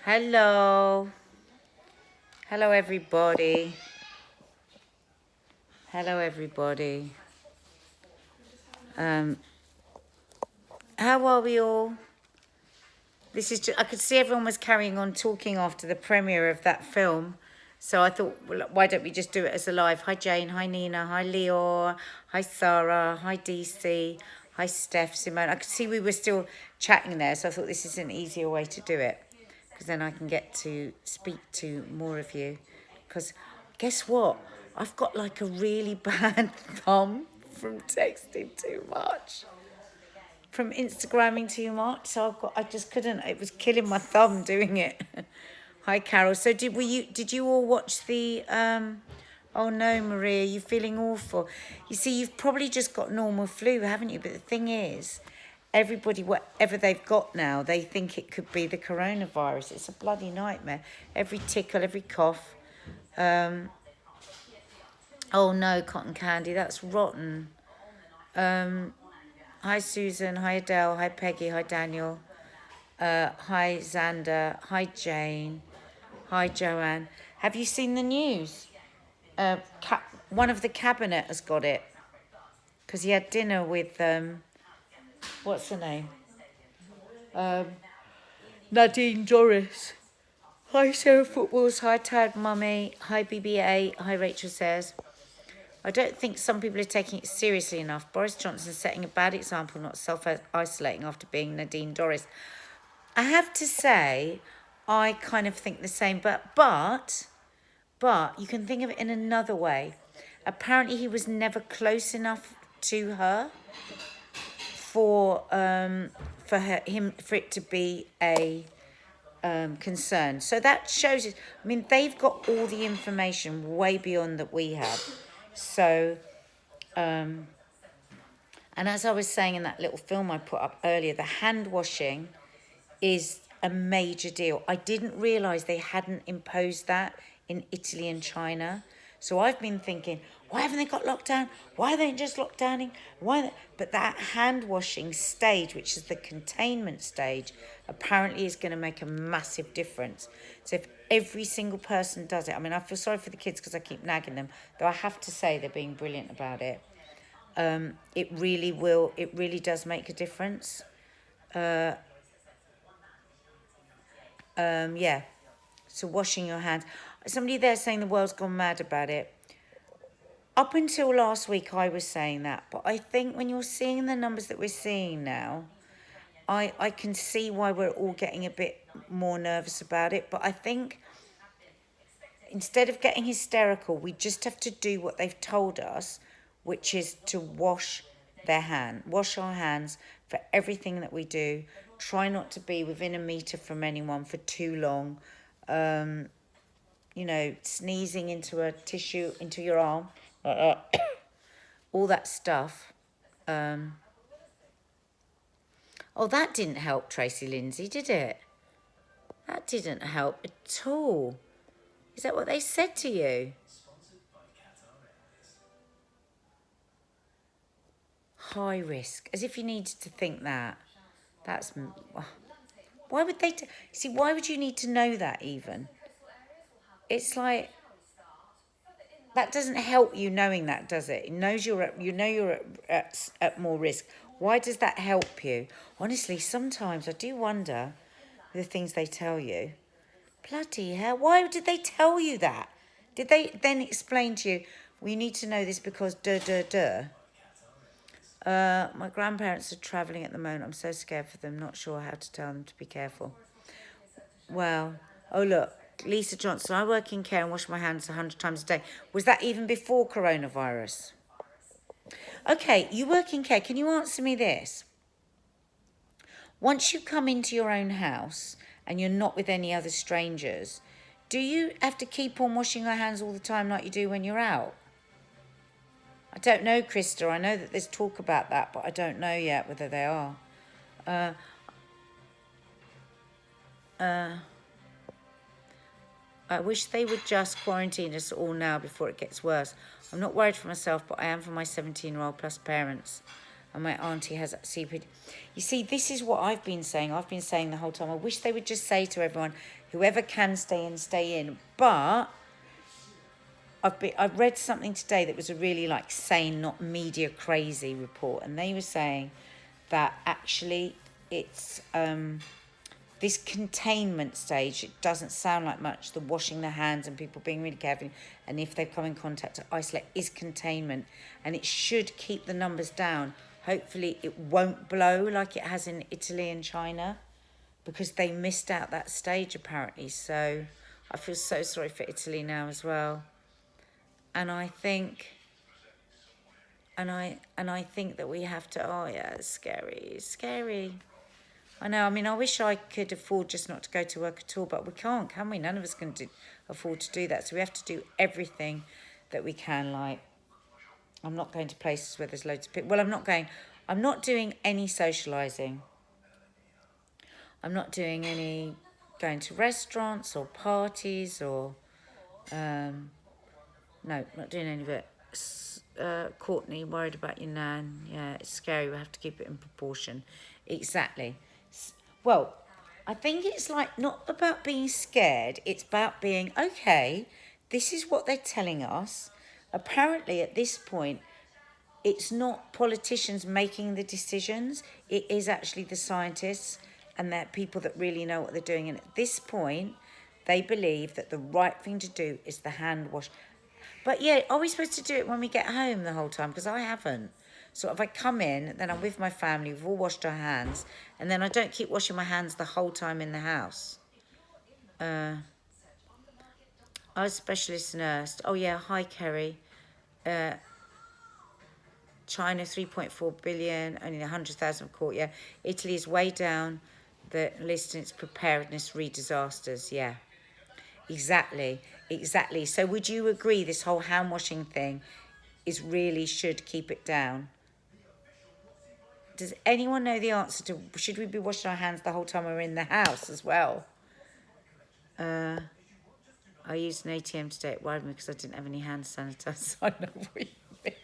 Hello. Hello, everybody. Hello, everybody. Um, how are we all? This is just, I could see everyone was carrying on talking after the premiere of that film. So I thought, well, why don't we just do it as a live? Hi, Jane. Hi, Nina. Hi, Leo. Hi, Sarah. Hi, DC. Hi, Steph, Simone. I could see we were still chatting there. So I thought this is an easier way to do it. Because then I can get to speak to more of you. Because guess what? I've got like a really bad thumb from texting too much, from Instagramming too much. So I just couldn't. It was killing my thumb doing it. Hi, Carol. So did you all watch the? Oh no, Maria, you're feeling awful. You see, you've probably just got normal flu, haven't you? But the thing is, everybody, whatever they've got now, they think it could be the coronavirus. It's a bloody nightmare. Every tickle, every cough. Oh no, cotton candy, that's rotten. Hi, Susan. Hi, Adele. Hi, Peggy. Hi, Daniel. Hi, Xander. Hi, Jane. Hi, Joanne. Have you seen the news? One of the cabinet has got it because he had dinner with what's her name? Nadine Dorris. Hi, Sarah Footballs. Hi, Tad Mummy. Hi, BBA. Hi, Rachel says. I don't think some people are taking it seriously enough. Boris Johnson's setting a bad example, not self-isolating after being Nadine Dorris. I have to say, I kind of think the same, but you can think of it in another way. Apparently, he was never close enough to her for it to be a concern. So that shows it. I mean, they've got all the information way beyond that we have. So, and as I was saying in that little film I put up earlier, the hand washing is a major deal. I didn't realise they hadn't imposed that in Italy and China. So I've been thinking, why haven't they got locked down? Why are they just locked downing? But that hand washing stage, which is the containment stage, apparently is going to make a massive difference. So if every single person does it, I mean, I feel sorry for the kids because I keep nagging them, though I have to say they're being brilliant about it. It really does make a difference. Yeah. So washing your hands. Somebody there saying the world's gone mad about it. Up until last week, I was saying that. But I think when you're seeing the numbers that we're seeing now, I can see why we're all getting a bit more nervous about it. But I think instead of getting hysterical, we just have to do what they've told us, which is to wash our hands for everything that we do. Try not to be within a metre from anyone for too long. Sneezing into a tissue, into your arm, all that stuff. Oh, that didn't help Tracy Lindsay, did it? That didn't help at all. Is that what they said to you? High risk, as if you needed to think that. That's... Why would they... See, why would you need to know that even? It's like... That doesn't help you knowing that, does it? It knows you're at more risk. Why does that help you? Honestly, sometimes I do wonder the things they tell you. Bloody hell, why did they tell you that? Did they then explain to you, well, you need to know this because my grandparents are travelling at the moment. I'm so scared for them, not sure how to tell them to be careful. Well, oh look, Lisa Johnson, I work in care and wash my hands 100 times a day. Was that even before coronavirus? Okay, you work in care. Can you answer me this? Once you come into your own house and you're not with any other strangers, do you have to keep on washing your hands all the time like you do when you're out? I don't know, Krista. I know that there's talk about that, but I don't know yet whether they are. I wish they would just quarantine us all now before it gets worse. I'm not worried for myself, but I am for my 17-year-old plus parents. And my auntie has CPD. You see, this is what I've been saying. I've been saying the whole time. I wish they would just say to everyone, whoever can stay in, stay in. But I've read something today that was a really like sane, not media crazy report, and they were saying that actually it's this containment stage. It doesn't sound like much. The washing their hands and people being really careful, and if they've come in contact to isolate, is containment, and it should keep the numbers down. Hopefully, it won't blow like it has in Italy and China, because they missed out that stage apparently. So I feel so sorry for Italy now as well. And I think, and I think that we have to. Oh yeah, it's scary. It's scary. I know. I mean, I wish I could afford just not to go to work at all, but we can't, can we? None of us can afford to do that. So we have to do everything that we can. Like, I'm not going to places where there's loads of people. Well, I'm not going. I'm not doing any socialising. I'm not doing any going to restaurants or parties or. No, not doing any of it. Courtney, worried about your nan. Yeah, it's scary. We have to keep it in proportion. Exactly. Well, I think it's like not about being scared. It's about being, okay, this is what they're telling us. Apparently, at this point, it's not politicians making the decisions. It is actually the scientists and the people that really know what they're doing. And at this point, they believe that the right thing to do is the hand wash. But yeah, are we supposed to do it when we get home the whole time? Because I haven't. So if I come in, then I'm with my family, we've all washed our hands, and then I don't keep washing my hands the whole time in the house. I was a specialist nurse. Oh yeah, hi Kerry. China 3.4 billion, only 100,000 caught. Yeah, Italy is way down the list in its preparedness re-disasters. Yeah. Exactly. So would you agree this whole hand washing thing is really should keep it down? Does anyone know the answer to should we be washing our hands the whole time we're in the house as well? I used an ATM today. It worried me because I didn't have any hand sanitizer. I know what you mean.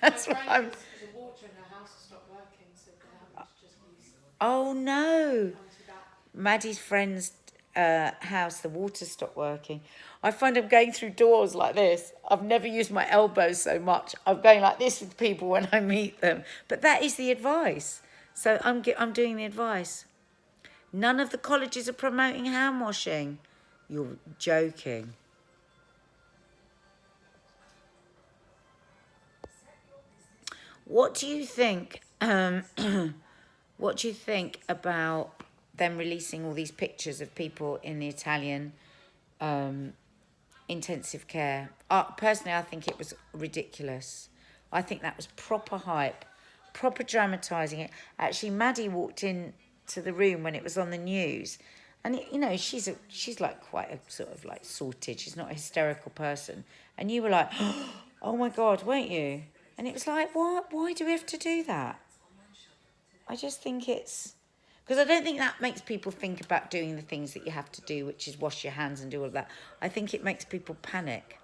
That's what I'm. The water in her house stopped working, so they having to just use. Oh no! Maddie's friend's house, the water stopped working. I find I'm going through doors like this. I've never used my elbows so much. I'm going like this with people when I meet them. But that is the advice. So I'm doing the advice. None of the colleges are promoting hand washing. You're joking. What do you think? What do you think about them releasing all these pictures of people in the Italian intensive care? Personally, I think it was ridiculous. I think that was proper hype, proper dramatising it. Actually, Maddie walked in to the room when it was on the news, and you know she's like quite a sort of like sorted. She's not a hysterical person, and you were like, oh my God, weren't you? And it was like, what? Why do we have to do that? I just think it's because I don't think that makes people think about doing the things that you have to do, which is wash your hands and do all of that. I think it makes people panic.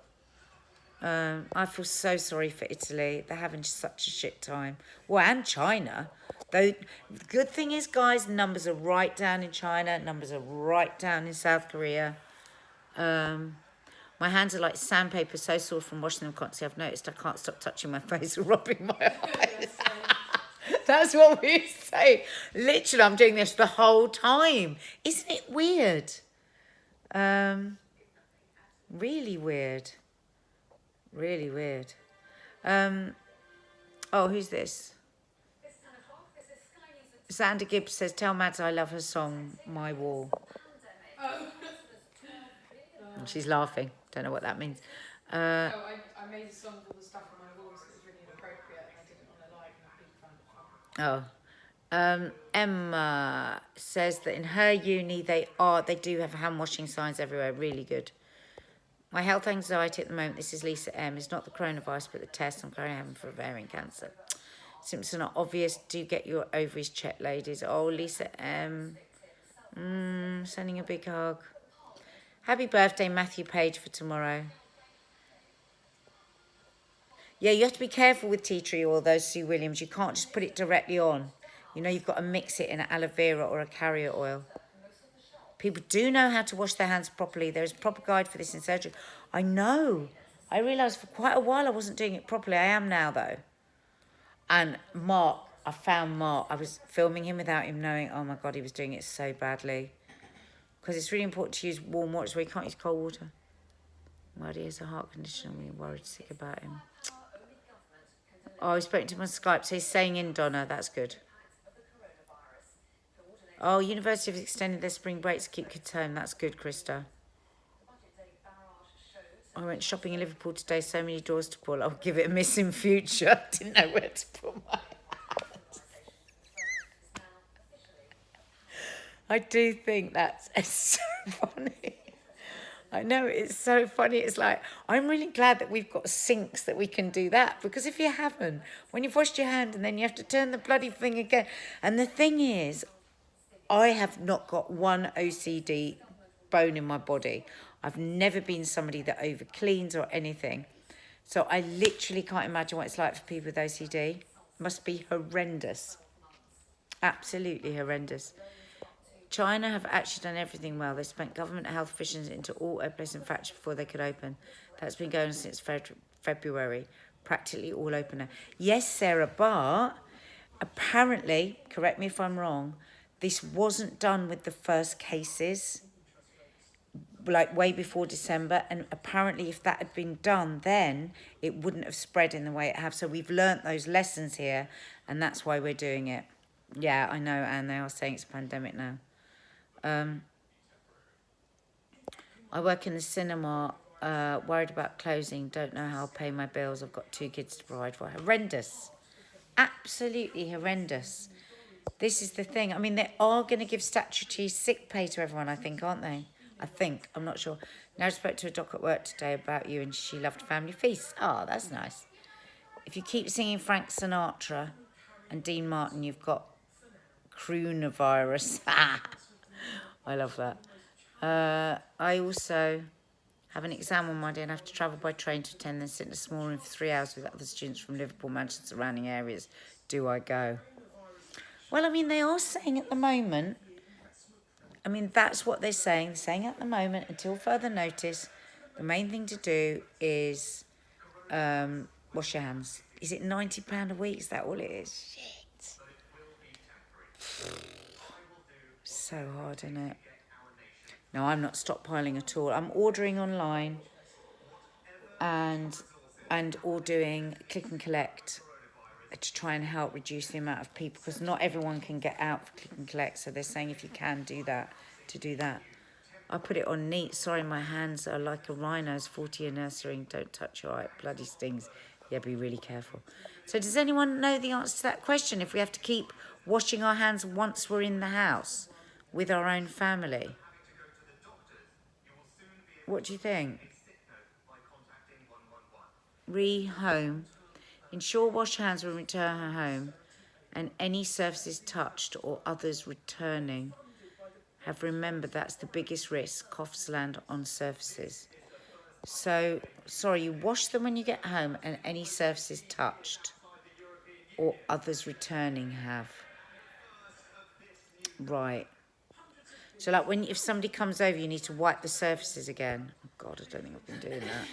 I feel so sorry for Italy. They're having such a shit time. Well, and China. Though the good thing is, guys, numbers are right down in China. Numbers are right down in South Korea. My hands are like sandpaper, so sore from washing them constantly. I've noticed I can't stop touching my face or rubbing my eyes. That's what we say. Literally, I'm doing this the whole time. Isn't it weird? Really weird. Really weird. Oh, who's this? Xander Gibbs says, tell Mads I love her song, My Wall. And she's laughing. Don't know what that means. I made a song called The Stuff on My Walls that was really inappropriate, and I did it on a live, and people found it fun. Emma says that in her uni they do have hand washing signs everywhere. Really good. My health anxiety at the moment, this is Lisa M, is not the coronavirus but the test I'm currently having for ovarian cancer. Symptoms are not obvious. Do get your ovaries checked, ladies. Oh, Lisa M. Sending a big hug. Happy birthday, Matthew Page, for tomorrow. Yeah, you have to be careful with tea tree oil though, Sue Williams. You can't just put it directly on. You know, you've got to mix it in an aloe vera or a carrier oil. People do know how to wash their hands properly. There's a proper guide for this in surgery. I know. I realised for quite a while I wasn't doing it properly. I am now though. And Mark, I found Mark. I was filming him without him knowing. Oh my God, he was doing it so badly. Because it's really important to use warm water, so you can't use cold water. Well, he has a heart condition and we're worried sick about him. Oh, I spoke to him on Skype, so he's staying in, Donna. That's good. Oh, university have extended their spring break to keep kids home. That's good, Krista. I went shopping in Liverpool today. So many doors to pull. I'll give it a miss in future. Didn't know where to put my hand. I do think that's so funny. I know, it's so funny. It's like, I'm really glad that we've got sinks that we can do that. Because if you haven't, when you've washed your hand and then you have to turn the bloody thing again. And the thing is, I have not got one OCD bone in my body. I've never been somebody that over cleans or anything. So I literally can't imagine what it's like for people with OCD. It must be horrendous. Absolutely horrendous. China have actually done everything well. They spent government health officials into all workplaces and factories before they could open. That's been going on since February. Practically all open now. Yes, Sarah, but apparently, correct me if I'm wrong, this wasn't done with the first cases, like way before December. And apparently if that had been done then, it wouldn't have spread in the way it has. So we've learnt those lessons here, and that's why we're doing it. Yeah, I know, and they are saying it's a pandemic now. I work in the cinema, worried about closing, don't know how I'll pay my bills. I've got 2 kids to provide for. Horrendous. Absolutely horrendous. This is the thing. I mean, they are going to give statutory sick pay to everyone, I think, aren't they? I think. I'm not sure. Now I spoke to a doc at work today about you and she loved family feasts. Oh, that's nice. If you keep singing Frank Sinatra and Dean Martin, you've got coronavirus. I love that. I also have an exam on Monday and have to travel by train to attend and sit in a small room for 3 hours with other students from Liverpool, Manchester, surrounding areas. Do I go? Well, I mean, they are saying at the moment, I mean, that's what they're saying. They're saying at the moment, until further notice, the main thing to do is wash your hands. Is it £90 a week? Is that all it is? Shit. So hard, isn't it? No, I'm not stockpiling at all. I'm ordering online and or doing click and collect to try and help reduce the amount of people, because not everyone can get out for click and collect. So they're saying if you can do that, to do that. I put it on neat. Sorry, my hands are like a rhino's 40-year nursery. Don't touch your eye. It bloody stings. Yeah, be really careful. So does anyone know the answer to that question? If we have to keep washing our hands once we're in the house with our own family? What do you think? Home. Ensure wash hands when return home and any surfaces touched or others returning. Have remembered that's the biggest risk. Coughs land on surfaces. So, sorry, you wash them when you get home and any surfaces touched or others returning have. Right. So, like, if somebody comes over, you need to wipe the surfaces again. Oh, God, I don't think I've been doing that.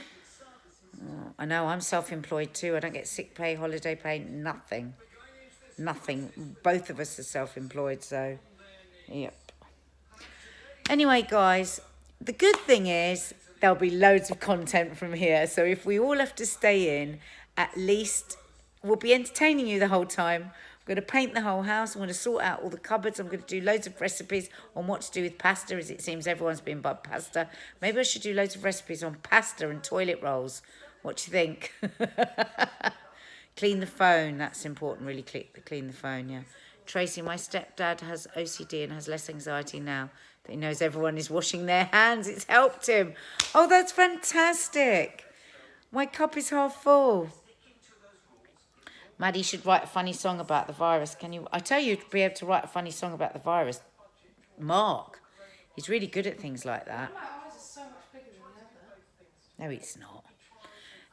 Oh, I know, I'm self-employed too. I don't get sick pay, holiday pay, nothing. Nothing. Both of us are self-employed, so, yep. Anyway, guys, the good thing is there'll be loads of content from here. So if we all have to stay in, at least we'll be entertaining you the whole time. I'm going to paint the whole house. I'm going to sort out all the cupboards. I'm going to do loads of recipes on what to do with pasta, as it seems everyone's been about pasta. Maybe I should do loads of recipes on pasta and toilet rolls. What do you think? Clean the phone. That's important, really clean the phone, yeah. Tracy, my stepdad has OCD and has less anxiety now that he knows everyone is washing their hands. It's helped him. Oh, that's fantastic. My cup is half full. Maddie should write a funny song about the virus. Can you? I tell you to be able to write a funny song about the virus. Mark, he's really good at things like that. My eyes are so much bigger than the other. No, it's not.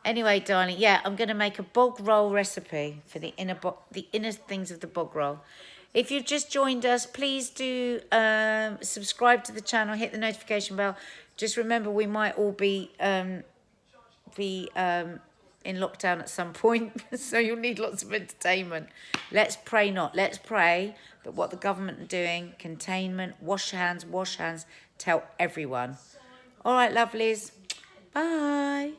Anyway, darling, yeah, I'm going to make a bog roll recipe for the inner things of the bog roll. If you've just joined us, please do subscribe to the channel, hit the notification bell. Just remember, we might all be in lockdown at some point, so you'll need lots of entertainment. Let's pray not. Let's pray that what the government are doing, containment, wash hands, tell everyone. All right, lovelies. Bye.